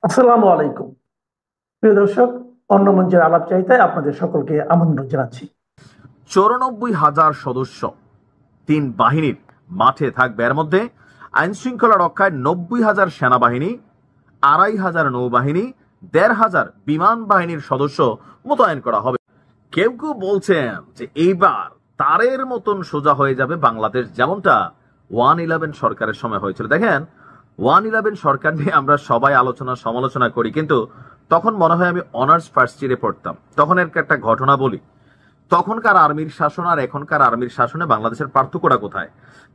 আসসালামু আলাইকুম। প্রিয় দর্শক, অন্য মঞ্চের আলাপ চাইতায় আপনাদের সকলকে আমন্ত্রণ জানাচ্ছি। 94,000 সদস্য তিন বাহিনীর মাঠে থাকবে। এর মধ্যে আইন শৃঙ্খলা রক্ষায় 90,000 সেনাবাহিনী, 2,500 নৌবাহিনী, 1,500 বিমান বাহিনীর সদস্য মোতায়েন করা হবে। কেউ কেউ বলছেন যে এইবার তারের মতন সোজা হয়ে যাবে বাংলাদেশ, যেমনটা 111 সরকারের সময় হয়েছিল। দেখেন, 111 সরকার নিয়ে আমরা সবাই আলোচনা সমালোচনা করি, কিন্তু তখন মনে হয় আমি অনার্স ফার্স্ট ইয়ারে পড়তাম। তখন এর একটা ঘটনা বলি। তখনকার আর্মির শাসন আর এখনকার আর্মির শাসনে বাংলাদেশের পার্থক্যটা কোথায়?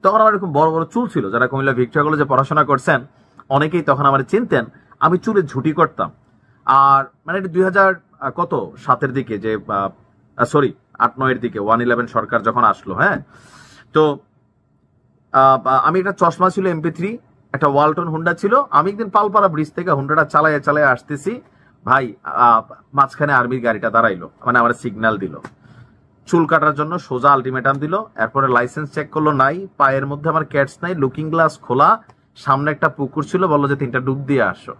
তখন আমার এরকম বড় বড় চুল ছিল। যারা কুমিল্লা ভিক্টোরিয়া কলেজে পড়াশোনা করছেন অনেকেই তখন আমার চিনতেন। আমি চুলে ঝুটি করতাম। আর মানে এটা 2000 কত 7-এর দিকে, যে সরি 8-9-এর দিকে 111 সরকার যখন আসলো। হ্যাঁ, তো আমি একটা চশমা ছিল MP3, একটা ওয়ালটন হুন্ডা ছিল। আমি একদিন পালপাড়া ব্রিজ থেকে হুন্ডাটা চালাইয়া চালাইয়া আসতেছি ভাই, মাঝখানে আর্মির গাড়িটা দাঁড়াইলো, মানে আমার সিগন্যাল দিল চুল কাটার জন্য, সোজা আলটিমেটাম দিল। এরপরে লাইসেন্স চেক করলো, নাই। পায়ের মধ্যে আমার ক্যাটস নাই, লুকিং গ্লাস খোলা, সামনে একটা পুকুর ছিল, বললো যে 3টা ডুব দিয়ে আসো।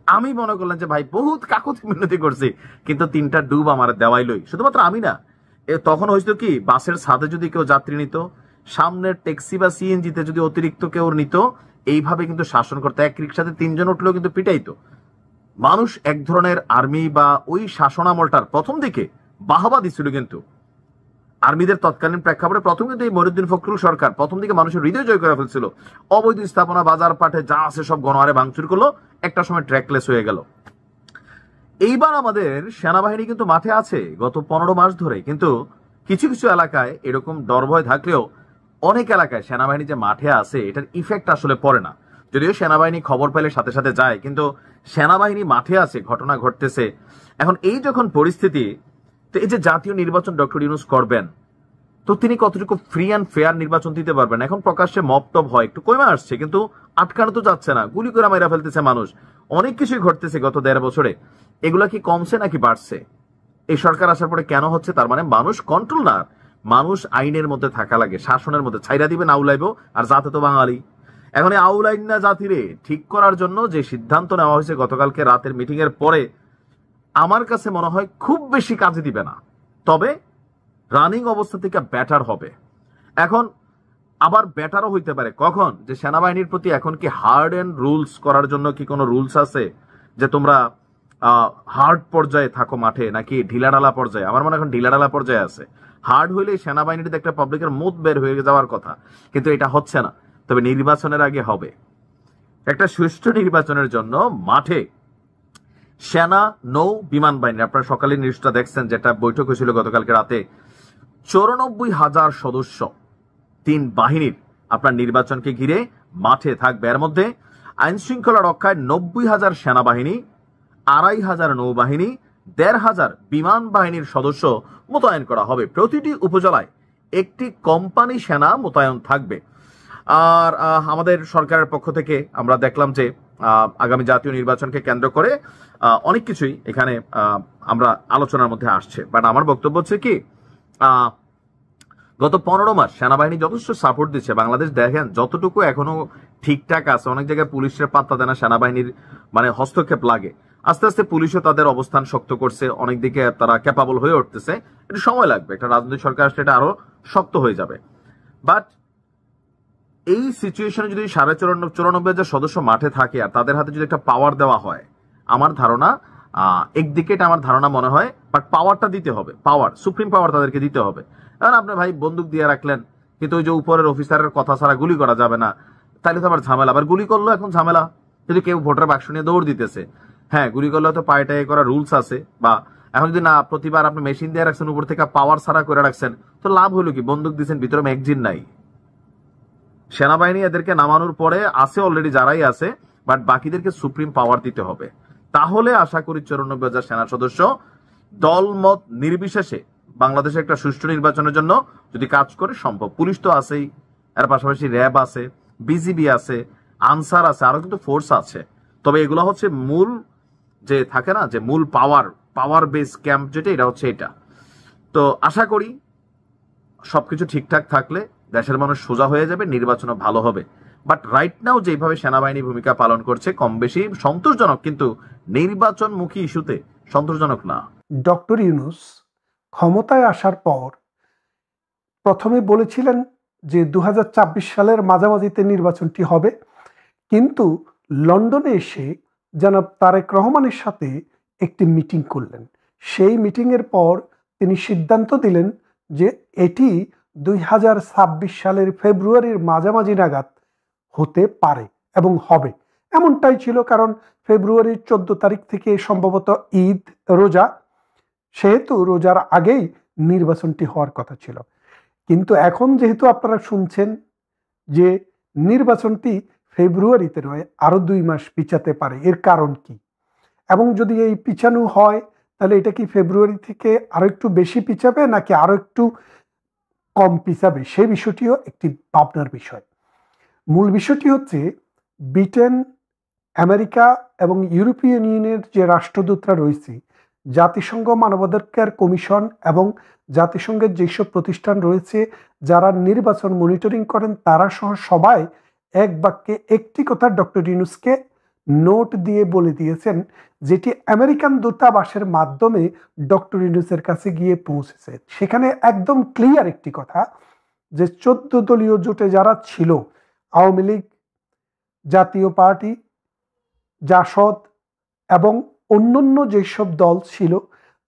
আমি মনে করলাম যে ভাই বহুত কাকুতি মিনতি করছি, কিন্তু 3টা ডুব আমার দেওয়াইলই। শুধুমাত্র আমি না, তখন হয়েছিল কি, বাসের ছাদে যদি কেউ যাত্রী নিত, সামনের ট্যাক্সি বা সিএনজিতে যদি অতিরিক্ত কেউ নিত, এইভাবে কিন্তু শাসন করতে। এক রিক্সাতে 3জন উঠলেও কিন্তু পিটাইতো মানুষ। এক ধরনের আর্মি বা ওই শাসন আমলটার প্রথম দিকে বাহবা দিছিল, কিন্তু আর্মিদের তৎকালীন প্রেক্ষাপটে প্রথম কিন্তু এই মহিউদ্দিন ফখরুল সরকার প্রথম দিকে মানুষের হৃদয় জয় করে ফেলছিল। অবৈধ স্থাপনা, বাজার পাটে যা আছে সব গণহারে ভাঙচুর করলো, একটা সময় ট্র্যাকলেস হয়ে গেল। এইবার আমাদের সেনাবাহিনী কিন্তু মাঠে আছে গত 15 মাস ধরে, কিন্তু কিছু কিছু এলাকায় এরকম ডর ভয় থাকলেও অনেক এলাকায় সেনাবাহিনী যে মাঠে আছে এটার ইফেক্ট আসলে পড়ে না। যদিও সেনাবাহিনী খবর পেলে সাথে সাথে যায়, কিন্তু সেনাবাহিনী মাঠে আছে, ঘটনা ঘটতেছে। এখন এই যখন পরিস্থিতি, তো এই যে জাতীয় নির্বাচন ডক্টর ইউনূস করবেন, তো তিনি কতটুকু ফ্রি অ্যান্ড ফেয়ার নির্বাচন দিতে পারবেন? এখন প্রকাশ্যে মব টপ হয়, একটু কমে আসছে, কিন্তু আটকানো তো যাচ্ছে না। গুলি করে মাইরা ফেলতেছে মানুষ, অনেক কিছুই ঘটতেছে গত 1.5 বছরে। এগুলা কি কমছে নাকি বাড়ছে? এই সরকার আসার পরে কেন হচ্ছে? তার মানে মানুষ কন্ট্রোল না, মানুষ আইনের মধ্যে থাকা লাগে, শাসনের মধ্যে। ছাইরা দিবে না আউলাইবো, আর জাতে তো বাঙালি। এখন এই আউলাইন না জাতিরে ঠিক করার জন্য যে সিদ্ধান্ত নেওয়া হয়েছে গতকালকে রাতের মিটিং এর পরে, আমার কাছে মনে হয় খুব বেশি কাজে দিবে না, তবে রানিং অবস্থা থেকে বেটার হবে। এখন আবার বেটারও হইতে পারে কখন, যে সেনাবাহিনীর প্রতি এখন কি হার্ড এন্ড রুলস করার জন্য কি কোনো রুলস আছে, যে তোমরা হার্ড পর্যায়ে থাকো মাঠে, নাকি ঢিলাঢালা পর্যায়ে? আমার মনে হয় এখন ঢিলাঢালা পর্যায়ে আছে। হার্ড হইলে সেনাবাহিনীতে একটা পাবলিকের মুখ বের হয়ে যাওয়ার কথা, কিন্তু এটা হচ্ছে না। তবে নির্বাচনের আগে হবে। একটা সুষ্ঠু নির্বাচনের জন্য মাঠে সেনা, নৌ, বিমান বাহিনী, আপনারা সকালে নিউজটা দেখছেন, যেটা বৈঠক হয়েছিল গতকালকে রাতে, 94,000 সদস্য 3 বাহিনীর আপনার নির্বাচনকে ঘিরে মাঠে থাকবে। এর মধ্যে আইন শৃঙ্খলা রক্ষায় 90,000 সেনাবাহিনী, 2,500 নৌবাহিনী, 1,500 বিমান বাহিনীর সদস্য মোতায়েন করা হবে। প্রতিটি উপজেলায় একটি কোম্পানি সেনা মোতায়েন থাকবে। আর আমাদের সরকারের পক্ষ থেকে আমরা দেখলাম যে আগামী জাতীয় নির্বাচনকে কেন্দ্র করে অনেক কিছুই এখানে আমরা আলোচনার মধ্যে আসছে। বাট আমার বক্তব্য হচ্ছে কি, গত 15 মাস সেনাবাহিনী যথেষ্ট সাপোর্ট দিচ্ছে বাংলাদেশ। দেখেন যতটুকু এখনো ঠিকঠাক আছে, অনেক জায়গায় পুলিশের পাত্তা দেয় না, সেনাবাহিনীর মানে হস্তক্ষেপ লাগে। আস্তে আস্তে পুলিশও তাদের অবস্থান শক্ত করছে, অনেক দিকে তারা ক্যাপাবল হয়ে উঠতেছে। এটা সময় লাগবে, একটা রাজনৈতিক সরকার আসলে এটা আরো শক্ত হয়ে যাবে। বাট এই সিচুয়েশনে যদি 94,000 সদস্য মাঠে থাকে আর তাদের হাতে যদি একটা পাওয়ার দেওয়া হয়, আমার ধারণা একদিকে এটা আমার ধারণা মনে হয়, বাট পাওয়ারটা দিতে হবে, পাওয়ার, সুপ্রিম পাওয়ার তাদেরকে দিতে হবে। কারণ আপনি ভাই বন্দুক দিয়ে রাখলেন, কিন্তু ওই যে উপরের অফিসারের কথা ছাড়া গুলি করা যাবে না, তাহলে তো আবার ঝামেলা। আবার গুলি করলো এখন ঝামেলা, যদি কেউ ভোটার বাক্স নিয়ে দৌড় দিতেছে। হ্যাঁ, গুলি করলে তো পায়ে টায়ে করা রুলস আছে। বা এখন যদি না প্রতিবার আপনি মেশিন দিয়ে রাখছেন, উপর থেকে পাওয়ার ছাড়া করে রাখছেন, তো লাভ হলো কি? বন্দুক দিচ্ছেন, ভিতরে ম্যাগজিন নাই। সেনাবাহিনী এদেরকে নামানোর পরে আছে অলরেডি যারাই আছে, বাট বাকিদেরকে সুপ্রিম পাওয়ার দিতে হবে। তাহলে আশা করি 94,000 সেনা সদস্য দলমত নির্বিশেষে বাংলাদেশে একটা সুষ্ঠু নির্বাচনের জন্য যদি কাজ করে সম্ভব। পুলিশ তো আছেই, এর পাশাপাশি র্যাব আছে, বিজিবি আছে, আনসার আছে, আরো কিন্তু ফোর্স আছে। তবে এগুলো হচ্ছে মূল যে থাকে না, যে মূল পাওয়ার বেস ক্যাম্প যেটা, এটা হচ্ছে এটা। তো আশা করি সবকিছু ঠিকঠাক থাকলে দেশের মানুষ সোজা হয়ে যাবে, নির্বাচনও ভালো হবে। বাট রাইট নাও যেভাবে সেনাবাহিনী ভূমিকা পালন করছে কম বেশি সন্তোষজনক, কিন্তু নির্বাচনমুখী ইস্যুতে সন্তোষজনক না। ডক্টর ইউনূস ক্ষমতায় আসার পর প্রথমে বলেছিলেন যে 2024 সালের মাঝামাঝিতে নির্বাচনটি হবে, কিন্তু লন্ডনে এসে জনাব তারেক রহমানের সাথে একটি মিটিং করলেন। সেই মিটিংয়ের পর তিনি সিদ্ধান্ত দিলেন যে এটি 2026 সালের ফেব্রুয়ারির মাঝামাঝি নাগাদ হতে পারে এবং হবে। এমনটাই ছিল, কারণ ফেব্রুয়ারির 14 তারিখ থেকে সম্ভবত ঈদ, রোজা, সেহেতু রোজার আগেই নির্বাচনটি হওয়ার কথা ছিল। কিন্তু এখন যেহেতু আপনারা শুনছেন যে নির্বাচনটি ফেব্রুয়ারিতে নয়, আরো 2 মাস পিছাতে পারে, এর কারণ কি? এবং যদি এই পিছানো হয় তাহলে এটা কি ফেব্রুয়ারি থেকে আরো একটু বেশি পিছাবে নাকি আরো একটু কম পিছাবে, সেই বিষয়টিও একটি ভাবনার বিষয়। মূল বিষয়টি হচ্ছে ব্রিটেন, আমেরিকা এবং ইউরোপিয়ান ইউনিয়নের যে রাষ্ট্রদূতরা রয়েছে, জাতিসংঘ মানবাধিকার কমিশন এবং জাতিসংঘের যেসব প্রতিষ্ঠান রয়েছে যারা নির্বাচন মনিটরিং করেন, তারা সহ সবাই এক বাক্যে একটি কথা ডক্টর ইউনূসকে নোট দিয়ে বলে দিয়েছেন, যেটি আমেরিকান দূতাবাসের মাধ্যমে ডক্টর ইউনূসের কাছে গিয়ে পৌঁছেছে। সেখানে একদম ক্লিয়ার একটি কথা যে 14 দলীয় জোটে যারা ছিল, আওয়ামী লীগ, জাতীয় পার্টি, জাসদ এবং অন্যান্য যেসব দল ছিল,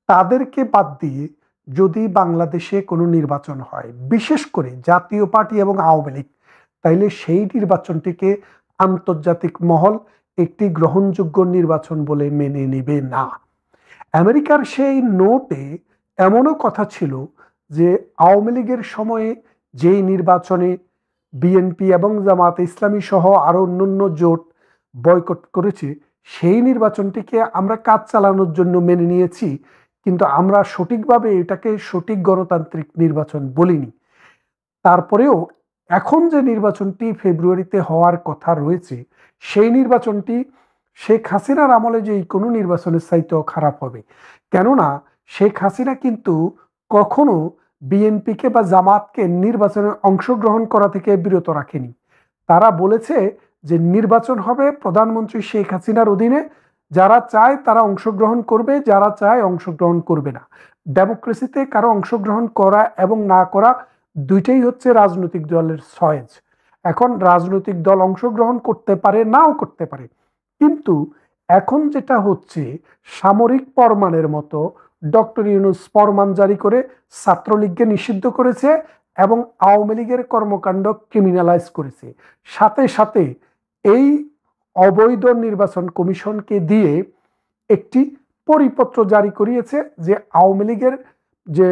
তাদেরকে বাদ দিয়ে যদি বাংলাদেশে কোনো নির্বাচন হয়, বিশেষ করে জাতীয় পার্টি এবং আওয়ামী লীগ, তাইলে সেই নির্বাচনটিকে আন্তর্জাতিক মহল একটি গ্রহণযোগ্য নির্বাচন বলে মেনে নেবে না। আমেরিকার সেই নোটে এমনও কথা ছিল যে আওয়ামী লীগের সময়ে যেই নির্বাচনে বিএনপি এবং জামায়াতে ইসলামী সহ আরো অন্যান্য জোট বয়কট করেছে, সেই নির্বাচনটিকে আমরা কাজ চালানোর জন্য মেনে নিয়েছি, কিন্তু আমরা সঠিকভাবে এটাকে সঠিক গণতান্ত্রিক নির্বাচন বলিনি। তারপরেও এখন যে নির্বাচনটি ফেব্রুয়ারিতে হওয়ার কথা রয়েছে, সেই নির্বাচনটি শেখ হাসিনার আমলে যে কোনো নির্বাচনের চাইতেও খারাপ হবে। কেননা শেখ হাসিনা কিন্তু কখনো বিএনপিকে বা জামাতকে নির্বাচনে অংশগ্রহণ করা থেকে বিরত রাখেনি। তারা বলেছে যে নির্বাচন হবে প্রধানমন্ত্রী শেখ হাসিনার অধীনে, যারা চায় তারা অংশগ্রহণ করবে, যারা চায় অংশগ্রহণ করবে না। ডেমোক্রেসিতে কারো অংশগ্রহণ করা এবং না করা দুইটাই হচ্ছে রাজনৈতিক দলের চয়েস। এখন রাজনৈতিক দল অংশগ্রহণ করতে পারে, নাও করতে পারে, কিন্তু এখন যেটা হচ্ছে সামরিক ফরমানের মতো ডক্টর ইউনূস ফরমান জারি করে ছাত্রলীগকে নিষিদ্ধ করেছে এবং আওয়ামী লীগের কর্মকাণ্ড ক্রিমিনালাইজ করেছে। সাথে সাথে এই অবৈধ নির্বাচন কমিশনকে দিয়ে একটি পরিপত্র জারি করিয়েছে যে আওয়ামী লীগের যে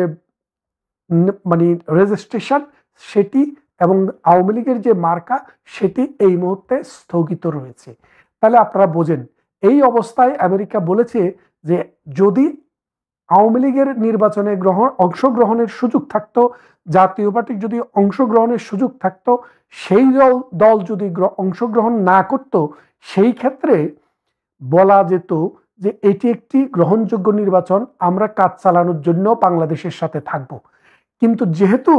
মানে রেজিস্ট্রেশন সেটি এবং আওয়ামী লীগের যে মার্কা সেটি এই মুহূর্তে স্থগিত রয়েছে। তাহলে আপনারা বোঝেন, এই অবস্থায় আমেরিকা বলেছে যে যদি আওয়ামী লীগের নির্বাচনে অংশগ্রহণের সুযোগ থাকতো, জাতীয় পার্টির যদি অংশগ্রহণের সুযোগ থাকতো, সেই দল যদি অংশগ্রহণ না করত, সেই ক্ষেত্রে বলা যেত যে এটি একটি গ্রহণযোগ্য নির্বাচন, আমরা কাজ চালানোর জন্য বাংলাদেশের সাথে থাকব। কিন্তু যেহেতু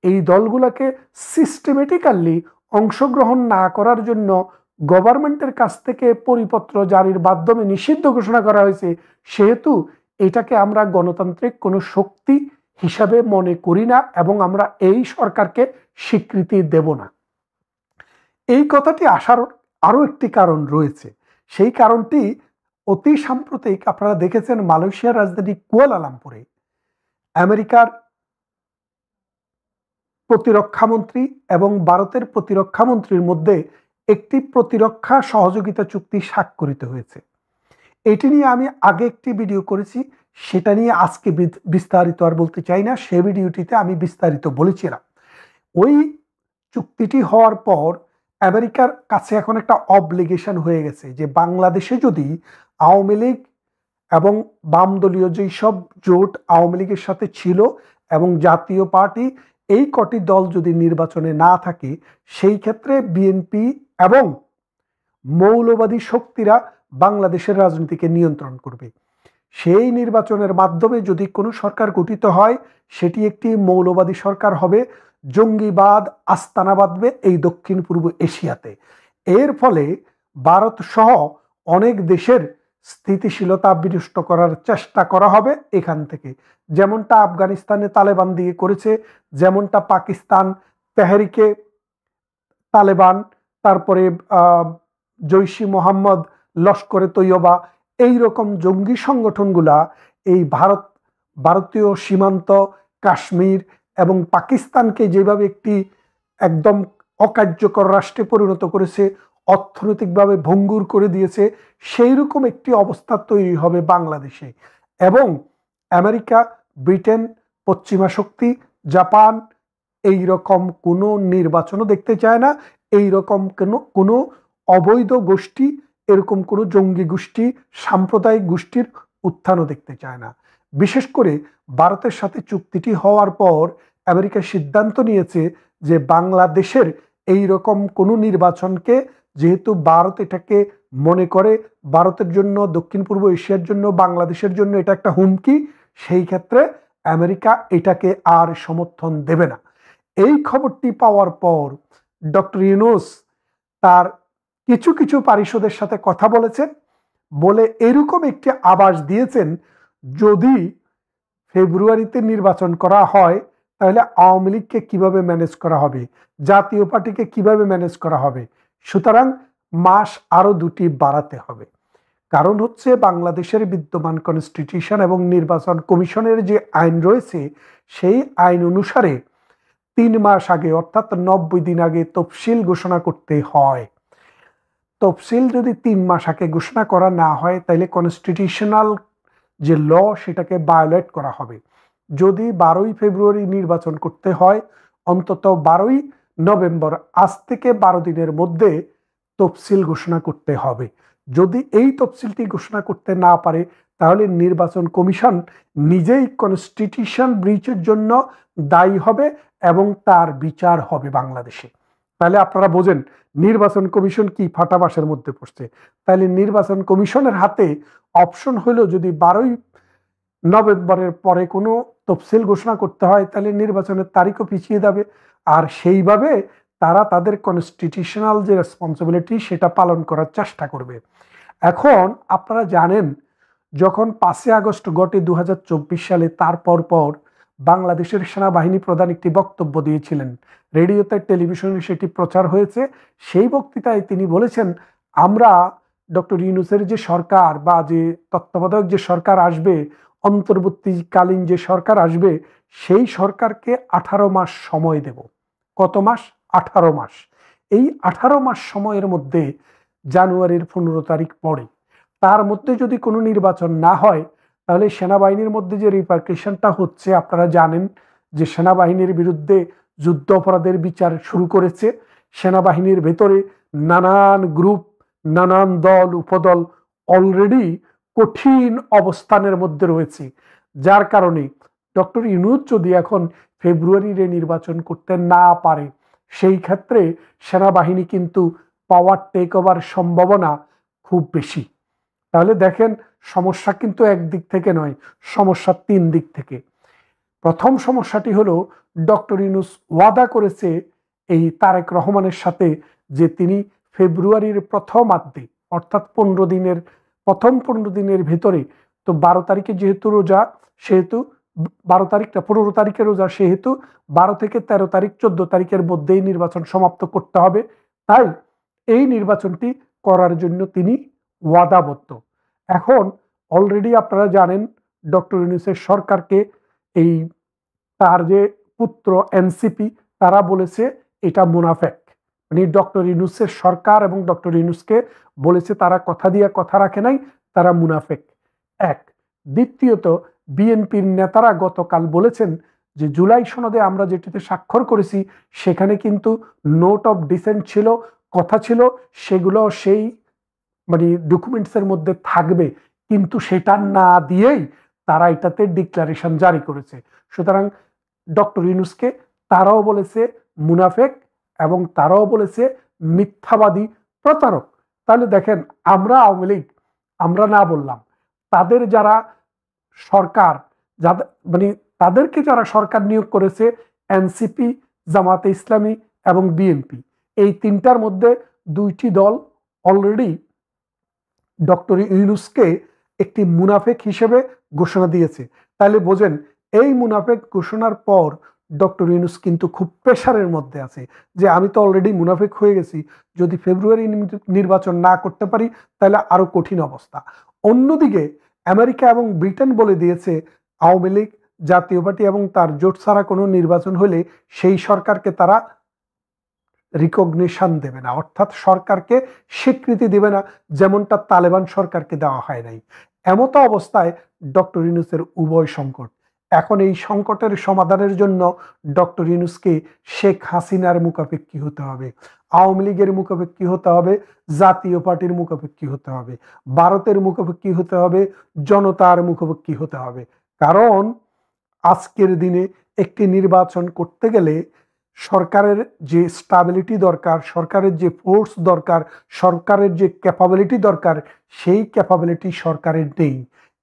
এই দলগুলোকে সিস্টেমেটিক্যালি অংশগ্রহণ না করার জন্য গভর্নমেন্টের কাছ থেকে পরিপত্র জারির মাধ্যমে নিষিদ্ধ ঘোষণা করা হয়েছে, সেহেতু এটাকে আমরা গণতান্ত্রিক কোনো শক্তি হিসাবে মনে করি না এবং আমরা এই সরকারকে স্বীকৃতি দেব না। এই কথাটি আসার আরো একটি কারণ রয়েছে। সেই কারণটি অতি সাম্প্রতিক আপনারা দেখেছেন, মালয়েশিয়ার রাজধানী কুয়ালালামপুরে আমেরিকার প্রতিরক্ষামন্ত্রী এবং ভারতের প্রতিরক্ষামন্ত্রীর মধ্যে একটি প্রতিরক্ষা সহযোগিতা চুক্তি স্বাক্ষরিত হয়েছে। এটি নিয়ে আমি আগে একটি ভিডিও করেছি, সেটা নিয়ে আজকে বিস্তারিত আর বলতে চাই না। সেই ভিডিওটিতে আমি বিস্তারিত বলেছিলাম। ওই চুক্তিটি হওয়ার পর আমেরিকার কাছে এখন একটা অব্লিগেশন হয়ে গেছে যে বাংলাদেশে যদি আওয়ামী লীগ এবং বাম দলীয় যেই সব জোট আওয়ামী লীগের সাথে ছিল এবং জাতীয় পার্টি, এই কটি দল যদি নির্বাচনে না থাকে, সেই ক্ষেত্রে বিএনপি এবং মৌলবাদী শক্তিরা বাংলাদেশের রাজনীতিকে নিয়ন্ত্রণ করবে। সেই নির্বাচনের মাধ্যমে যদি কোনো সরকার গঠিত হয়, সেটি একটি মৌলবাদী সরকার হবে জঙ্গিবাদ আস্তানা বাঁধবে এই দক্ষিণ পূর্ব এশিয়াতে। এর ফলে ভারত সহ অনেক দেশের স্থিতিশীলতা বিনষ্ট করার চেষ্টা করা হবে এখান থেকে, যেমনটা আফগানিস্তানে তালেবান দিয়ে করেছে, যেমনটা পাকিস্তান তেহরিকে তালেবান, তারপরে জৈশি মোহাম্মদ, লস্করে তৈয়বা, এই রকম জঙ্গি সংগঠনগুলা এই ভারতীয় সীমান্ত, কাশ্মীর এবং পাকিস্তানকে যেভাবে একটি একদম অকার্যকর রাষ্ট্রে পরিণত করেছে, অর্থনৈতিকভাবে ভঙ্গুর করে দিয়েছে, সেই রকম একটি অবস্থা তৈরি হবে বাংলাদেশে। এবং আমেরিকা, ব্রিটেন, পশ্চিমা শক্তি, জাপান এই রকম কোনো নির্বাচনও দেখতে চায় না, এই রকম কোনো অবৈধ গোষ্ঠী, এরকম কোনো জঙ্গি গোষ্ঠী, সাম্প্রদায়িক গোষ্ঠীর উত্থানও দেখতে চায় না। বিশেষ করে ভারতের সাথে চুক্তিটি হওয়ার পর আমেরিকা সিদ্ধান্ত নিয়েছে যে বাংলাদেশের এই রকম কোনো নির্বাচনকে, যেহেতু ভারত এটাকে মনে করে ভারতের জন্য, দক্ষিণ পূর্ব এশিয়ার জন্য, বাংলাদেশের জন্য এটা একটা হুমকি, সেই ক্ষেত্রে আমেরিকা এটাকে আর সমর্থন দেবে না। এই খবরটি পাওয়ার পর ডক্টর ইউনূস তার কিছু কিছু পারিষদের সাথে কথা বলেছেন, বলে এরকম একটি আভাস দিয়েছেন, যদি ফেব্রুয়ারিতে নির্বাচন করা হয় তাহলে আওয়ামী লীগকে কিভাবে ম্যানেজ করা হবে, জাতীয় পার্টিকে কিভাবে ম্যানেজ করা হবে, সুতরাং মাস আরো 2টি বাড়াতে হবে। কারণ হচ্ছে বাংলাদেশের বিদ্যমান কনস্টিটিউশন এবং নির্বাচন কমিশনের যে আইন রয়েছে, সেই আইন অনুসারে 3 মাস আগে অর্থাৎ 90 দিন আগে তফসিল ঘোষণা করতে হয়। তফসিল যদি 3 মাস আগে ঘোষণা করা না হয় তাহলে কনস্টিটিউশনাল যে ল সেটাকে ভায়োলেট করা হবে। যদি 12ই ফেব্রুয়ারি নির্বাচন করতে হয়, অন্তত 12ই নভেম্বর, আজ থেকে 12 দিনের মধ্যে তফসিল ঘোষণা করতে হবে। যদি এই তফসিলটি ঘোষণা করতে না পারে তাহলে নির্বাচন কমিশন নিজেই কনস্টিটিউশন ব্রিচের জন্য দায়ী হবে এবং তার বিচার হবে বাংলাদেশে। তাহলে আপনারা বোঝেন নির্বাচন কমিশন কি ফাটাবাসের মধ্যে পড়ছে। তাহলে নির্বাচন কমিশনের হাতে অপশন হলো, যদি 12ই নভেম্বরের পরে কোনো তফসিল ঘোষণা করতে হয় তাহলে নির্বাচনের তারিখও পিছিয়ে যাবে, আর সেইভাবে তারা তাদের কনস্টিটিউশনাল যে রেসপন্সিবিলিটি সেটা পালন করার চেষ্টা করবে। এখন আপনারা জানেন, যখন 5ই আগস্ট ঘটে 2024 সালে, তারপর পর বাংলাদেশের সেনাবাহিনী প্রধান একটি বক্তব্য দিয়েছিলেন, রেডিওতে টেলিভিশনে সেটি প্রচার হয়েছে। সেই বক্তৃতায় তিনি বলেছেন, আমরা ডক্টর ইউনূসের যে সরকার বা যে তত্ত্বাবধায়ক যে সরকার আসবে, অন্তর্বর্তীকালীন যে সরকার আসবে, সেই সরকারকে 18 মাস সময় দেব। কত মাস? 18 মাস। এই 18 মাস সময়ের মধ্যে জানুয়ারির 15 তারিখ পড়ে, তার মধ্যে যদি কোনো নির্বাচন না হয় তাহলে সেনাবাহিনীর মধ্যে যে রিপার্কেশনটা হচ্ছে আপনারা জানেন, যে সেনাবাহিনীর বিরুদ্ধে যুদ্ধ অপরাধের বিচার শুরু করেছে। সেনাবাহিনীর ভেতরে নানান গ্রুপ, নানান দল উপদল অলরেডি কঠিন অবস্থানের মধ্যে রয়েছে, যার কারণে ডক্টর ইউনূস যদি এখন ফেব্রুয়ারিতে নির্বাচন করতে না পারে, সেই ক্ষেত্রে সেনাবাহিনী কিন্তু পাওয়ার টেক ওভার সম্ভাবনা খুব বেশি। তাহলে দেখেন, সমস্যা কিন্তু একদিক থেকে নয়, সমস্যা 3 দিক থেকে। প্রথম সমস্যাটি হলো, ডক্টর ইউনূস ওয়াদা করেছে এই তারেক রহমানের সাথে যে তিনি ফেব্রুয়ারির প্রথমার্ধে অর্থাৎ 15 দিনের ভেতরে, তো 12 তারিখে যেহেতু রোজা, সেহেতু 12 তারিখটা 15 তারিখে রোজা, সেহেতু 12 থেকে 13 তারিখ 14 তারিখের মধ্যেই নির্বাচন সমাপ্ত করতে হবে। তাই এই নির্বাচনটি করার জন্য তিনি ওয়াদাবদ্ধ। এখন অলরেডি আপনারা জানেন, ডক্টর ইউনূসের সরকারকে এই তার যে পুত্র এনসিপি তারা বলেছে এটা মুনাফেক, মানে ডক্টর ইউনূসের সরকার এবং ডক্টর ইউনূসকে বলেছে তারা কথা দিয়ে কথা রাখে নাই, তারা মুনাফেক। এক। দ্বিতীয়ত, বিএনপির নেতারা গতকাল বলেছেন যে জুলাই সনদে আমরা যেটিতে স্বাক্ষর করেছি সেখানে কিন্তু নোট অফ ডিসেন্ট ছিল, কথা ছিল, সেগুলো সেই মানে ডকুমেন্টসের মধ্যে থাকবে, কিন্তু সেটা না দিয়েই তারা এটাতে ডিক্লারেশন জারি করেছে। সুতরাং ডক্টর ইউনূসকে তারাও বলেছে মুনাফেক এবং তারাও বলেছে মিথ্যাবাদী, প্রতারক। তাহলে দেখেন, আমরা আওয়ামী লীগ আমরা না বললাম, তাদের যারা সরকার, যাদের মানে তাদেরকে যারা সরকার নিয়োগ করেছে, এনসিপি, জামাতে ইসলামী এবং বিএনপি। এই তিনটার মধ্যে দুইটি দল অলরেডি ডক্টর ইউনূসকে একটি মুনাফেক হিসেবে ঘোষণা দিয়েছে। তাহলে বোঝেন, এই মুনাফেক ঘোষণার পর ডক্টর ইউনূস কিন্তু খুব প্রেশারের মধ্যে আছে যে আমি তো অলরেডি মুনাফেক হয়ে গেছি, যদি ফেব্রুয়ারি নির্বাচন না করতে পারি তাহলে আরো কঠিন অবস্থা। অন্যদিকে আমেরিকা এবং ব্রিটেন বলে দিয়েছে আওয়ামী লীগ, জাতীয় পার্টি এবং তার জোট ছাড়া কোনো নির্বাচন হলে সেই সরকারকে তারা রিকগনিশন দেবে না, অর্থাৎ সরকারকে স্বীকৃতি দেবে না, যেমনটা তালেবান সরকারকে দেওয়া হয় নাই। এমতো অবস্থায় ডক্টর ইউনূসের উভয় সংকট। এখন এই সংকটের সমাধানের জন্য ডক্টর ইউনূসকে শেখ হাসিনার মুখাপেক্ষী হতে হবে, আওয়ামী লীগের মুখাপেক্ষী হতে হবে, জাতীয় পার্টির মুখাপেক্ষী হতে হবে, ভারতের মুখাপেক্ষী হতে হবে, জনতার মুখাপেক্ষী হতে হবে। কারণ আজকের দিনে একটি নির্বাচন করতে গেলে সরকারের যে স্টাবিলিটি দরকার, সরকারের যে ফোর্স দরকার, সরকারের যে ক্যাপাবিলিটি দরকার, সেই ক্যাপাবিলিটি সরকারের নেই।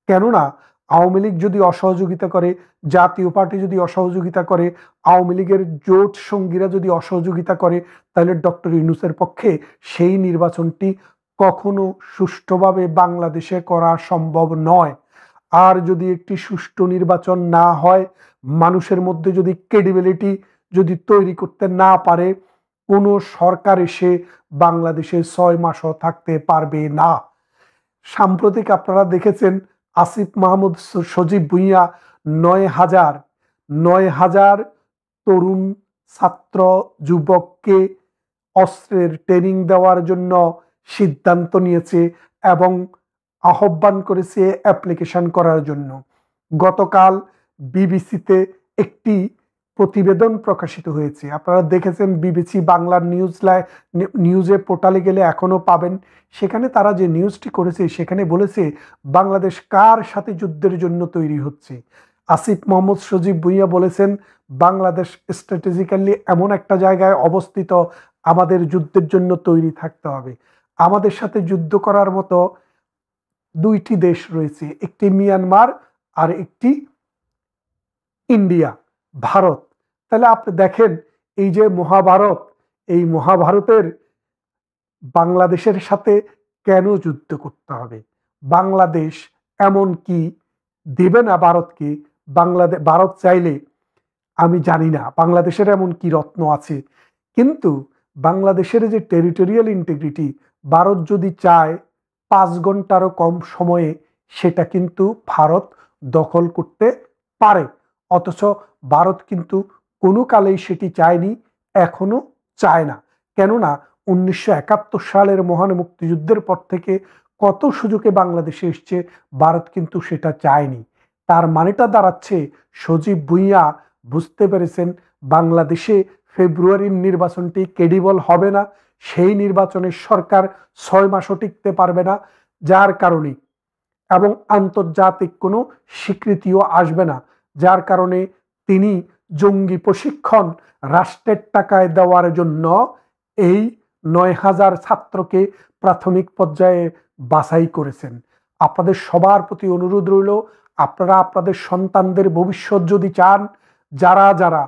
কেননা আওয়ামী লীগ যদি অসহযোগিতা করে, জাতীয় পার্টি যদি অসহযোগিতা করে, আওয়ামী লীগের জোট সঙ্গীরা যদি অসহযোগিতা করে, তাহলে ডক্টর ইউনূসের পক্ষে সেই নির্বাচনটি কখনো সুষ্ঠুভাবে বাংলাদেশে করা সম্ভব নয়। আর যদি একটি সুষ্ঠু নির্বাচন না হয়, মানুষের মধ্যে যদি ক্রেডিবিলিটি যদি তৈরি করতে না পারে, কোনো সরকার এসে বাংলাদেশে 6 মাসও থাকতে পারবে না। সাম্প্রতিক আপনারা দেখেছেন আসিফ মাহমুদ সজীব ভুঁইয়া 9,000 তরুণ ছাত্র যুবককে অস্ত্রের ট্রেনিং দেওয়ার জন্য সিদ্ধান্ত নিয়েছে এবং আহ্বান করেছে অ্যাপ্লিকেশন করার জন্য। গতকাল বিবিসিতে একটি প্রতিবেদন প্রকাশিত হয়েছে, আপনারা দেখেছেন, বিবিসি বাংলার নিউজে পোর্টালে গেলে এখনো পাবেন। সেখানে তারা যে নিউজটি করেছে সেখানে বলেছে বাংলাদেশ কার সাথে যুদ্ধের জন্য তৈরি হচ্ছে। আসিফ মোহাম্মদ সজীব ভুঁইয়া বলেছেন বাংলাদেশ স্ট্র্যাটেজিক্যালি এমন একটা জায়গায় অবস্থিত, আমাদের যুদ্ধের জন্য তৈরি থাকতে হবে। আমাদের সাথে যুদ্ধ করার মতো দুইটি দেশ রয়েছে, একটি মিয়ানমার আর একটি ইন্ডিয়া, ভারত। তাহলে আপনি দেখেন এই যে মহাভারত, এই মহাভারতের বাংলাদেশের সাথে কেন যুদ্ধ করতে হবে? বাংলাদেশ এমন কি দেবে না ভারতকে? ভারত চাইলে, আমি জানি না বাংলাদেশের এমন কি রত্ন আছে, কিন্তু বাংলাদেশের যে টেরিটোরিয়াল ইন্টিগ্রিটি, ভারত যদি চায় 5 ঘন্টারও কম সময়ে সেটা কিন্তু ভারত দখল করতে পারে। অথচ ভারত কিন্তু কোনো কালেই সেটি চায়নি, এখনো চায় না। কেননা 1971 সালের মহান মুক্তিযুদ্ধের পর থেকে কত সুযোগে বাংলাদেশে এসছে, ভারত কিন্তু সেটা চায়নি। তার মানেটা দাঁড়াচ্ছে সজীব ভুঁইয়া বুঝতে পেরেছেন বাংলাদেশে ফেব্রুয়ারির নির্বাচনটি ক্রেডিবল হবে না, সেই নির্বাচনে সরকার 6 মাসও টিকতে পারবে না, যার কারণে এবং আন্তর্জাতিক কোনো স্বীকৃতিও আসবে না, যার কারণে তিনি জঙ্গি প্রশিক্ষণ রাষ্ট্রের টাকায় দেওয়ার জন্য এই 9,000 ছাত্রকে প্রাথমিক পর্যায়ে বাছাই করেছেন। আপনাদের সবার প্রতি অনুরোধ রইল, আপনারা আপনাদের সন্তানদের ভবিষ্যৎ যদি চান, যারা যারা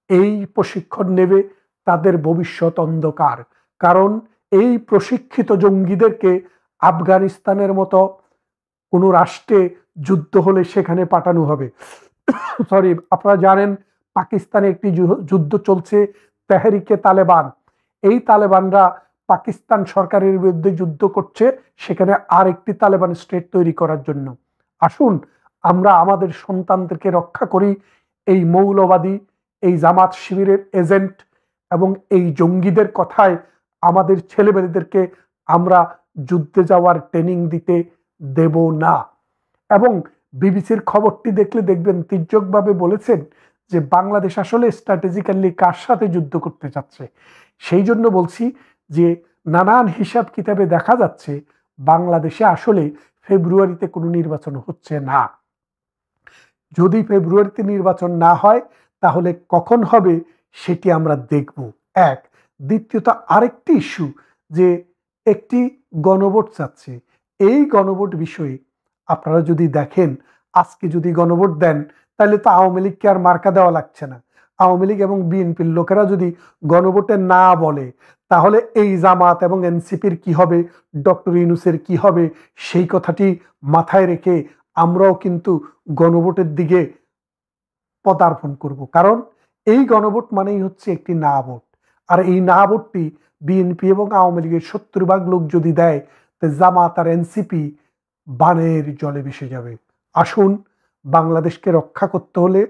এই প্রশিক্ষণ নেবে তাদের ভবিষ্যৎ অন্ধকার। কারণ এই প্রশিক্ষিত জঙ্গিদেরকে আফগানিস্তানের মতো কোনো রাষ্ট্রে যুদ্ধ হলে সেখানে পাঠানো হবে। সরি, আপনারা জানেন পাকিস্তানে একটি যুদ্ধ চলছে, তেহরিকে তালেবান। এই তালেবানরা পাকিস্তান সরকারের বিরুদ্ধে যুদ্ধ করছে, সেখানে আরেকটি তালেবান স্টেট তৈরি করার জন্য। আসুন আমরা আমাদের সন্তানদেরকে রক্ষা করি এই মৌলবাদী, এই জামাত শিবিরের এজেন্ট এবং এই জঙ্গিদের কথায় আমাদের ছেলেমেয়েদেরকে আমরা যুদ্ধে যাওয়ার ট্রেনিং দিতে দেব না। এবং বিবিসির খবরটি দেখলে দেখবেন তির্যকভাবে বলেছেন যে বাংলাদেশ আসলে স্ট্র্যাটেজিক্যালি কার সাথে যুদ্ধ করতে চাচ্ছে। সেই জন্য বলছি যে নানান হিসাব কিতাবে দেখা যাচ্ছে বাংলাদেশে আসলে ফেব্রুয়ারিতে কোনো নির্বাচন হচ্ছে না। যদি ফেব্রুয়ারিতে নির্বাচন না হয় তাহলে কখন হবে সেটি আমরা দেখব। এক, দ্বিতীয়ত আরেকটি ইস্যু যে একটি গণভোট চাচ্ছে। এই গণভোট বিষয়ে আপনারা যদি দেখেন, আজকে যদি গণভোট দেন তাহলে তো আওয়ামী লীগকে আর মার্কা দেওয়া লাগছে না। আওয়ামী লীগ এবং বিএনপির লোকেরা যদি গণভোটে না বলে, তাহলে এই জামাত এবং এনসিপির কি হবে, ডক্টর ইউনূসের কি হবে, সেই কথাটি মাথায় রেখে আমরাও কিন্তু গণভোটের দিকে পদার্পণ করব। কারণ এই গণভোট মানেই হচ্ছে একটি না ভোট, আর এই না ভোটটি বিএনপি এবং আওয়ামী লীগের 70% লোক যদি দেয়, তো জামাত আর এনসিপি বানের জলে ভেসে যাবে। আসুন, বাংলাদেশকে রক্ষা করতে হলে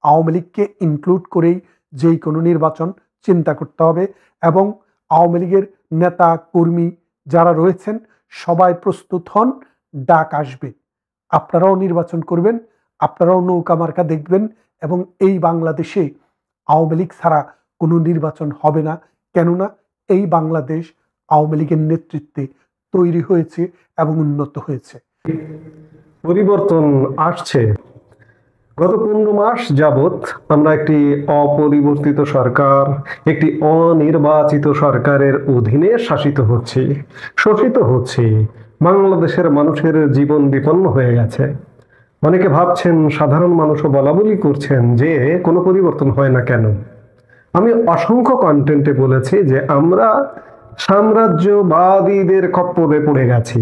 আওয়ামী লীগকে ইনক্লুড করেই যেই কোনো নির্বাচন চিন্তা করতে হবে, এবং আওয়ামী লীগের নেতা কর্মী যারা রয়েছেন সবাই প্রস্তুত হন, ডাক আসবে, আপনারাও নির্বাচন করবেন, আপনারাও নৌকা মার্কা দেখবেন, এবং এই বাংলাদেশে আওয়ামী লীগ ছাড়া কোনো নির্বাচন হবে না। কেননা এই বাংলাদেশ আওয়ামী লীগের নেতৃত্বে তৈরি হয়েছে এবং উন্নত হয়েছে। পরিবর্তন আসছে। গত 15 মাস যাবৎ আমরা একটি অপরিবর্তিত সরকার, একটি অনির্বাচিত সরকারের অধীনে শাসিত হচ্ছি, শোষিত হচ্ছি। বাংলাদেশের মানুষের জীবন বিপন্ন হয়ে গেছে। অনেকে ভাবছেন, সাধারণ মানুষও বলাবলি করছেন যে কোনো পরিবর্তন হয় না কেন। আমি অসংখ্য কন্টেন্টে বলেছি যে আমরা সাম্রাজ্যবাদীদের খপ্পরে পড়ে গেছি।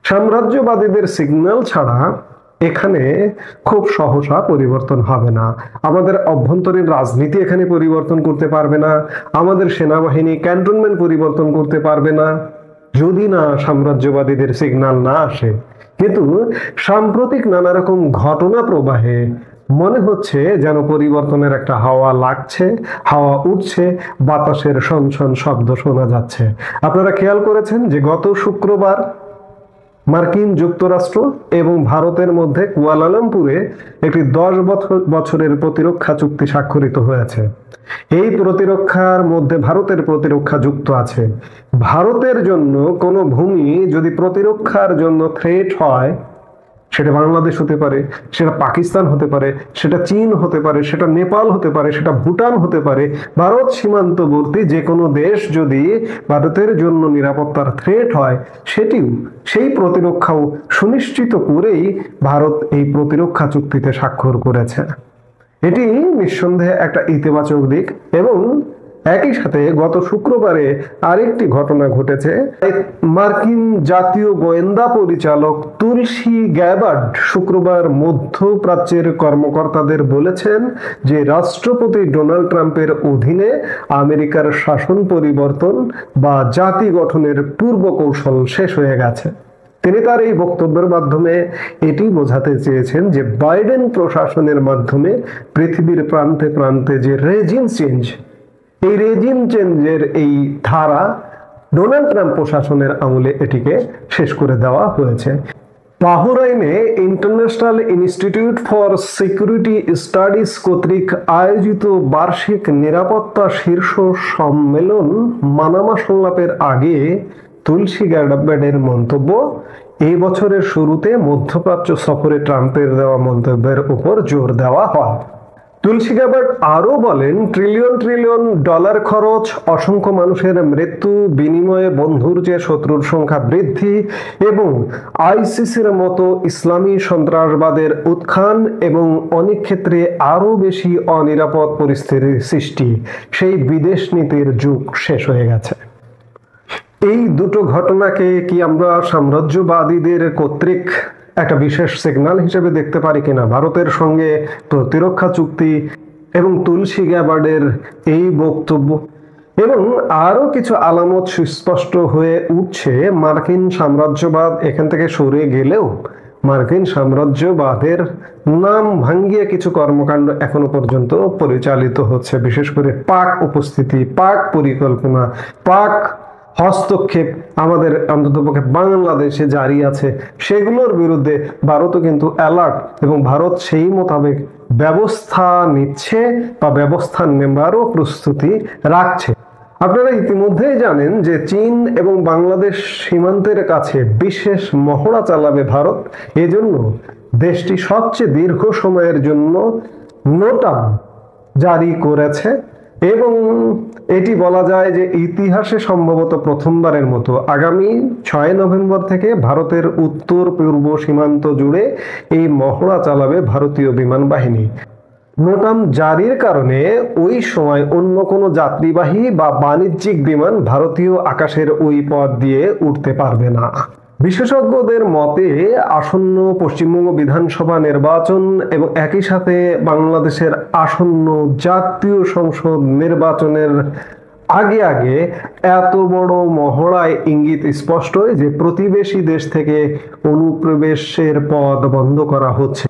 সাম্রাজ্যবাদীদের সিগন্যাল ছাড়া এখানে খুব সহসা পরিবর্তন হবে না। আমাদের অভ্যন্তরীণ রাজনীতি এখানে পরিবর্তন করতে পারবে না, আমাদের সেনাবাহিনী ক্যান্টনমেন্ট পরিবর্তন করতে পারবে না, যদি না সাম্রাজ্যবাদীদের সিগন্যাল না আসে। কিন্তু সাম্প্রতিক নানা রকম ঘটনা প্রবাহে মনে হচ্ছে যেন পরিবর্তনের একটা হাওয়া লাগছে, হাওয়া উঠছে, বাতাসের শনশন শব্দ শোনা যাচ্ছে। আপনারা খেয়াল করেছেন যে গত শুক্রবার মার্কিন যুক্তরাষ্ট্র এবং ভারতের মধ্যে কুয়ালালামপুরে একটি 10 বছরের প্রতিরক্ষা চুক্তি স্বাক্ষরিত হয়েছে। এই প্রতিরক্ষার মধ্যে ভারতের প্রতিরক্ষা যুক্ত আছে। ভারতের জন্য কোনো ভূমি যদি প্রতিরক্ষার জন্য থ্রেট হয়, সেটা বাংলাদেশ হতে পারে, সেটা পাকিস্তান হতে পারে, সেটা চীন হতে পারে, সেটা নেপাল হতে পারে, সেটা ভুটান হতে পারে। ভারত সীমান্তবর্তী যে কোনো দেশ যদি ভারতের জন্য নিরাপত্তার থ্রেট হয়, সেই প্রতিরক্ষাও সুনিশ্চিত করেই ভারত এই প্রতিরক্ষা চুক্তিতে স্বাক্ষর করেছে। এটি নিঃসন্দেহে একটা ইতিবাচক দিক। এবং একই সাথে গত শুক্রবারে আরেকটি ঘটনা ঘটেছে। মার্কিন জাতীয় গোয়েন্দা পরিচালক তুলসী গ্যাবার্ড শুক্রবার মধ্যপ্রাচ্যের কর্মকর্তাদের বলেছেন যে রাষ্ট্রপতি ডোনাল্ড ট্রাম্পের অধীনে আমেরিকার শাসন পরিবর্তন বা জাতি গঠনের পূর্ব কৌশল শেষ হয়ে গেছে। তিনি তার এই বক্তব্যের মাধ্যমে এটি বোঝাতে চেয়েছেন যে বাইডেন প্রশাসনের মাধ্যমে পৃথিবীর প্রান্তে প্রান্তে যে রেজিম চেঞ্জ, এই রেজিম চেঞ্জের এই ধারা ডোনাল্ড ট্রাম্প প্রশাসনের আমলে এটিকে শেষ করে দেওয়া হয়েছে। বাহরাইনে International Institute for Security Studies কর্তৃক আয়োজিত বার্ষিক নিরাপত্তা শীর্ষ সম্মেলন মানামা সংলাপের আগে তুলসী গ্যাবার্ডের মন্তব্য, এই বছরের শুরুতে মধ্যপ্রাচ্য সফরে ট্রাম্পের দেওয়া মন্তব্যের উপর জোর দেওয়া হয়। তুলসী গ্যাবার্ড আরো বলেন, ট্রিলিয়ন ট্রিলিয়ন ডলার খরচ, অসংখ্য মানুষের মৃত্যু, বিনিময়ে বন্ধুর চেয়ে শত্রুর সংখ্যা বৃদ্ধি এবং আইসিসির মতো ইসলামী সন্ত্রাসবাদের উত্থান এবং অনেক ক্ষেত্রে আরো বেশি অনিরাপদ পরিস্থিতির সৃষ্টি, সেই বিদেশ নীতির যুগ শেষ হয়ে গেছে। এই দুটো ঘটনাকে কি আমরা সাম্রাজ্যবাদীদের কর্তৃক একটা বিশেষ সিগন্যাল হিসেবে দেখতে পারি কিনা? ভারতের সঙ্গে প্রতিরক্ষা চুক্তি এবং তুলসী গ্যাবার্ডের এই বক্তব্য এবং আরো কিছু আলামত সুস্পষ্ট হয়ে উঠছে। মার্কিন সাম্রাজ্যবাদ এখান থেকে সরে গেলেও মার্কিন সাম্রাজ্যবাদের নাম ভাঙ্গিয়ে কিছু কর্মকাণ্ড এখনো পর্যন্ত পরিচালিত হচ্ছে। বিশেষ করে পাক উপস্থিতি, পাক পরিকল্পনা, পাক হস্তক্ষেপ আমাদের অন্ততপক্ষে বাংলাদেশে জারি আছে। সেগুলোর বিরুদ্ধে ভারতও কিন্তু অ্যালার্ট এবং ভারত সেই মোতাবেক ব্যবস্থা নিচ্ছে বা ব্যবস্থা নেবারও প্রস্তুতি রাখছে। আপনারা ইতিমধ্যেই জানেন যে চীন এবং বাংলাদেশ সীমান্তের কাছে বিশেষ মহড়া চালাবে ভারত। এজন্য দেশটি সবচেয়ে দীর্ঘ সময়ের জন্য নোটাম জারি করেছে এবং এটি বলা যায় যে ইতিহাসে সম্ভবত প্রথমবারের মতো আগামী 6 নভেম্বর থেকে ভারতের উত্তর পূর্ব সীমান্ত জুড়ে এই মহড়া চালাবে ভারতীয় বিমান বাহিনী। নোটাম জারির কারণে ওই সময় অন্য কোনো যাত্রীবাহী বা বাণিজ্যিক বিমান ভারতীয় আকাশের ওই পথ দিয়ে উঠতে পারবে না। বিশেষজ্ঞদের মতে আসন্ন পশ্চিমবঙ্গ বিধানসভা নির্বাচন এবং একই সাথে বাংলাদেশের আসন্ন জাতীয় সংসদ নির্বাচনের আগে আগে এত বড় মহড়ায় ইঙ্গিত স্পষ্ট যে প্রতিবেশী দেশ থেকে অনুপ্রবেশের পথ বন্ধ করা হচ্ছে।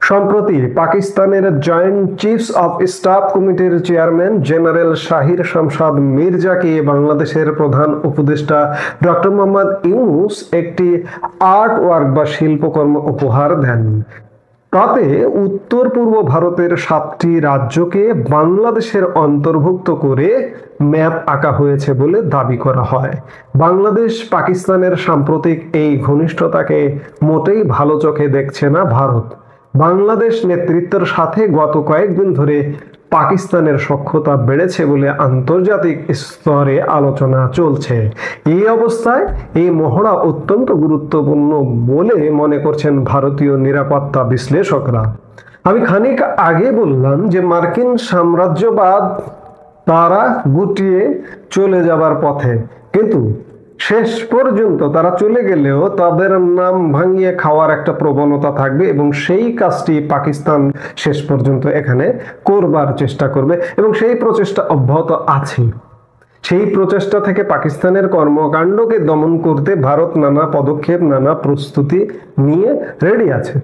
সম্প্রতি পাকিস্তানের জয়েন্ট চিফস অফ স্টাফ কমিটির চেয়ারম্যান জেনারেল শাহির শামশাদ মির্জাকে বাংলাদেশের প্রধান উপদেষ্টা ডক্টর মোহাম্মদ ইউনূস একটি আর্ট ওয়ার্ক বা শিল্পকর্ম উপহার দেন। তাতে উত্তর পূর্ব ভারতের 7টি রাজ্যকে বাংলাদেশের অন্তর্ভুক্ত করে ম্যাপ আঁকা হয়েছে বলে দাবি করা হয়। বাংলাদেশ পাকিস্তানের সাম্প্রতিক এই ঘনিষ্ঠতাকে মোটেই ভালো চোখে দেখছে না ভারত। বাংলাদেশ নেতৃত্বের সাথে গত কয়েকদিন ধরে পাকিস্তানের সখ্যতা বেড়েছে বলে আন্তর্জাতিক স্তরে আলোচনা চলছে। এই অবস্থায় এই মহড়া অত্যন্ত গুরুত্বপূর্ণ বলে মনে করছেন ভারতীয় নিরাপত্তা বিশ্লেষকরা। আমি খানিক আগে বললাম যে মার্কিন সাম্রাজ্যবাদ তারা গুটিয়ে চলে যাবার পথে, কিন্তু শেষ পর্যন্ত তারা চলে গেলেও তাদের নাম ভাঙিয়ে খাওয়ার একটা প্রবণতা থাকবে এবং সেই কাজটি পাকিস্তান শেষ পর্যন্ত এখানে করবার চেষ্টা করবে এবং সেই প্রচেষ্টা অব্যাহত আছে। সেই প্রচেষ্টা থেকে পাকিস্তানের কর্মকাণ্ডকে দমন করতে ভারত নানা পদক্ষেপ নানা প্রস্তুতি নিয়ে রেডি আছে।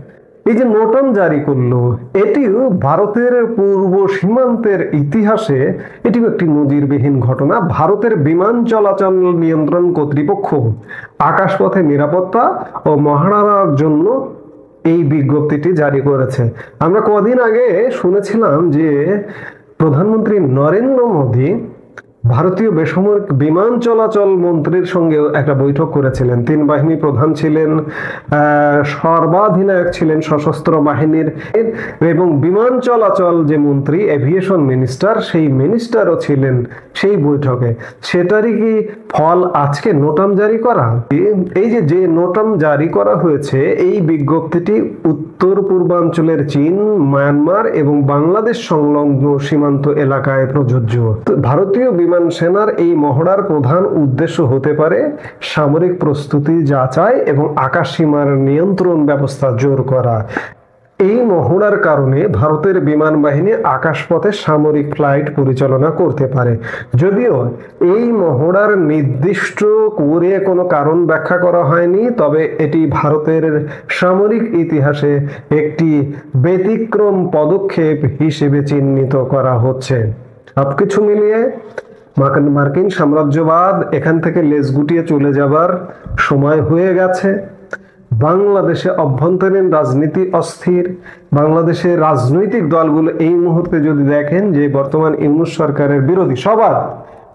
এই যে নোটাম জারি করলো, এটিও ভারতের পূর্ব সীমান্তের ইতিহাসে এটিও একটি নজিরবিহীন ঘটনা। ভারতের বিমান চলাচল নিয়ন্ত্রণ কর্তৃপক্ষ আকাশপথে নিরাপত্তা ও মহারানার জন্য এই বিজ্ঞপ্তিটি জারি করেছে। আমরা কদিন আগে শুনেছিলাম যে প্রধানমন্ত্রী নরেন্দ্র মোদী ভারতীয় বেসামরিক বিমান চলাচল মন্ত্রীর সঙ্গে একটা বৈঠক করেছিলেন। 3 বাহিনী প্রধান ছিলেন, সর্বাধিনায়ক ছিলেন সশস্ত্র বাহিনীর, এবং বিমান চলাচল যে মন্ত্রী এভিয়েশন মিনিস্টার সেই মিনিস্টারও ছিলেন সেই বৈঠকে। সেটারই কি ফল আজকে নোটাম জারি করা? এই যে নোটাম জারি করা হয়েছে, এই বিজ্ঞপ্তিটি উত্তর পূর্বাঞ্চলের চীন, মায়ানমার এবং বাংলাদেশ সংলগ্ন সীমান্ত এলাকায় প্রযোজ্য। ভারতীয় বিমান সেনার এই মহড়ার প্রধান উদ্দেশ্য হতে পারে সামরিক প্রস্তুতি যাচাই এবং আকাশ সীমার নিয়ন্ত্রণ ব্যবস্থা জোর করা। এই মহড়ার কারণে ভারতের বিমান বাহিনী আকাশপথে সামরিক ফ্লাইট পরিচালনা করতে পারে। যদিও এই মহড়ার নির্দিষ্ট করে কোনো কারণ ব্যাখ্যা করা হয়নি, তবে এটি ভারতের সামরিক ইতিহাসে একটি ব্যতিক্রম পদক্ষেপ হিসেবে চিহ্নিত করা হচ্ছে। সবকিছু মিলিয়ে মার্কিন সাম্রাজ্যবাদ এখান থেকে লেজ গুটিয়ে চলে যাবার সময় হয়ে গেছে। বাংলাদেশে অভ্যন্তরীণ রাজনীতি অস্থির। বাংলাদেশের রাজনৈতিক দলগুলো এই মুহূর্তে যদি দেখেন যে বর্তমান ইউনূস সরকারের বিরোধী সবার,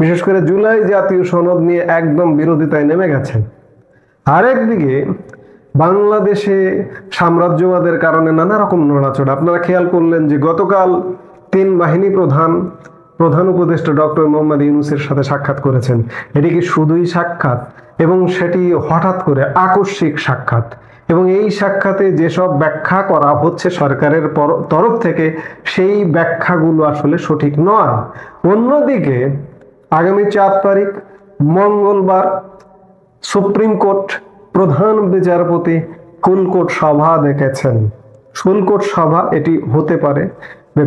বিশেষ করে জুলাই জাতীয় সনদ নিয়ে একদম বিরোধিতায় নেমে গেছে। আরেকদিকে বাংলাদেশে সাম্রাজ্যবাদের কারণে নানা রকম নড়াচড়া। আপনারা খেয়াল করলেন যে গতকাল 3 বাহিনী প্রধান উপদেষ্টা ডক্টর মোহাম্মদ ইউনূসের সাথে সাক্ষাৎ করেছেন। এটি কি শুধুই সাক্ষাৎ, এবং সেটি হঠাৎ করে আকস্মিক সাক্ষাৎ, এবং এই সাক্ষাতে যেসব ব্যাখ্যা করা হচ্ছে সরকারের তরফ থেকে সেই ব্যাখ্যাগুলো আসলে সঠিক নয়। অন্যদিকে আগামী 4 তারিখ মঙ্গলবার সুপ্রিম কোর্ট প্রধান বিচারপতি ফুলকোট সভা ডেকেছেন। ফুলকোট সভা এটি হতে পারে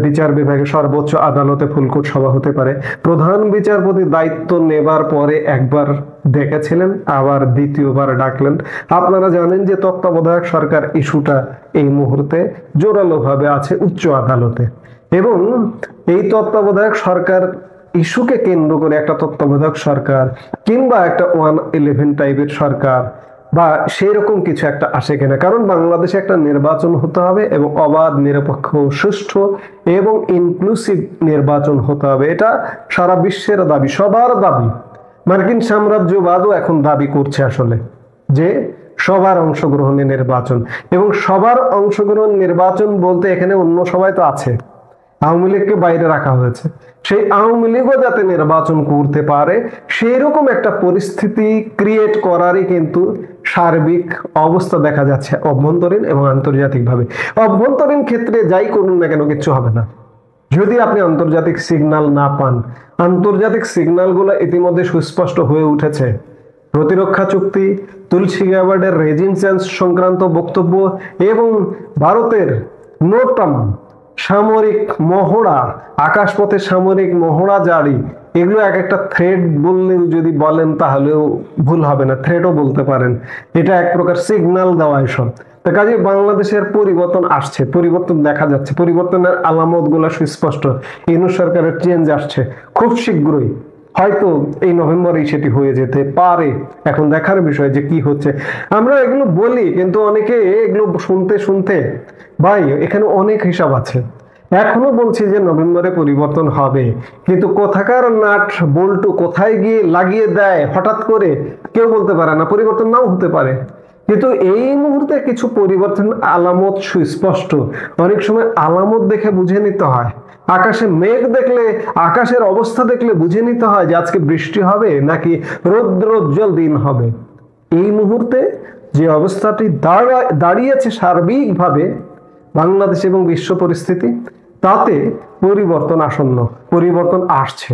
বিচার বিভাগের সর্বোচ্চ আদালতে ফুলকোট সভা হতে পারে। প্রধান বিচারপতি দায়িত্ব নেবার পরে একবার ডেকেছিলেন, আবার দ্বিতীয়বার ডাকলেন। আপনারা জানেন যে তত্ত্বাবধায়ক সরকার ইস্যুটা এই মুহূর্তে জোরালোভাবে আছে উচ্চ আদালতে, এবং এই তত্ত্বাবধায়ক সরকার ইস্যুকে কেন্দ্র করে একটা তত্ত্বাবধায়ক সরকার কিংবা একটা 111 টাইপের সরকার বা সেই রকম কিছু একটা আসে কিনা। কারণ বাংলাদেশে একটা নির্বাচন হতে হবে এবং অবাধ, নিরপেক্ষ, সুষ্ঠু এবং ইনক্লুসিভ নির্বাচন হতে হবে। এটা সারা বিশ্বের দাবি, সবার দাবি। মার্কিন সাম্রাজ্যবাদও এখন দাবি করছে আসলে যে সবার অংশগ্রহণে নির্বাচন, এবং সবার অংশগ্রহণ নির্বাচন বলতে এখানে অন্য সবাই তো আছে, আওয়ামী লীগকে বাইরে রাখা হয়েছে। সেই আওয়ামী লীগও যাতে নির্বাচন করতে পারে সেই রকম একটা পরিস্থিতি ক্রিয়েট করারই কিন্তু সার্বিক অবস্থা দেখা যাচ্ছে অভ্যন্তরীণ এবং আন্তর্জাতিকভাবে। অভ্যন্তরীণ ক্ষেত্রে যাই করুন না কেন কিচ্ছু হবে না। যদি আপনি আন্তর্জাতিক সিগন্যাল না পান, আন্তর্জাতিক সিগন্যালগুলো ইতিমধ্যে সুস্পষ্ট হয়ে উঠেছে। প্রতিরক্ষা চুক্তি, তুলসী গ্যাবার্ডের রেজিম চেঞ্জ সংক্রান্ত বক্তব্য এবং ভারতের নোটাম সামরিক মহড়া, আকাশপথে সামরিক মহড়া জারি, এগুলো এক একটা থ্রেড বললেও যদি বলেন তাহলেও ভুল হবে না, থ্রেডও বলতে পারেন। এটা এক প্রকার সিগন্যাল দেওয়া এসব। তো কাজে বাংলাদেশের পরিবর্তন আসছে, পরিবর্তন দেখা যাচ্ছে, পরিবর্তনের আলামত গুলা সুস্পষ্ট। ইউনূস সরকারের চেঞ্জ আসছে খুব শীঘ্রই, হয়তো এই নভেম্বরেই সেটি হয়ে যেতে পারে। এখন দেখার বিষয় যে কি হচ্ছে। আমরা এগুলো বলি কিন্তু অনেকে এগুলো শুনতে শুনতে, ভাই এখানে অনেক হিসাব আছে। এখনো বলছি যে নভেম্বরে পরিবর্তন হবে, কিন্তু কোথাকার নাট বল্টু কোথায় গিয়ে লাগিয়ে দেয় হঠাৎ করে কেউ বলতে পারে না, পরিবর্তন নাও হতে পারে। কিন্তু এই মুহূর্তে কিছু পরিবর্তন আলামত সুস্পষ্ট। অনেক সময় আলামত দেখে বুঝে নিতে হয়, আকাশে মেঘ দেখলে, আকাশের অবস্থা দেখলে বুঝে নিতে হয় যে আজকে বৃষ্টি হবে নাকি রৌদ্রোজ্জ্বল দিন হবে। এই মুহূর্তে যে অবস্থাটি দাঁড়িয়েছে সার্বিকভাবে বাংলাদেশ এবং বিশ্ব পরিস্থিতি, তাতে পরিবর্তন আসন্ন, পরিবর্তন আসছে।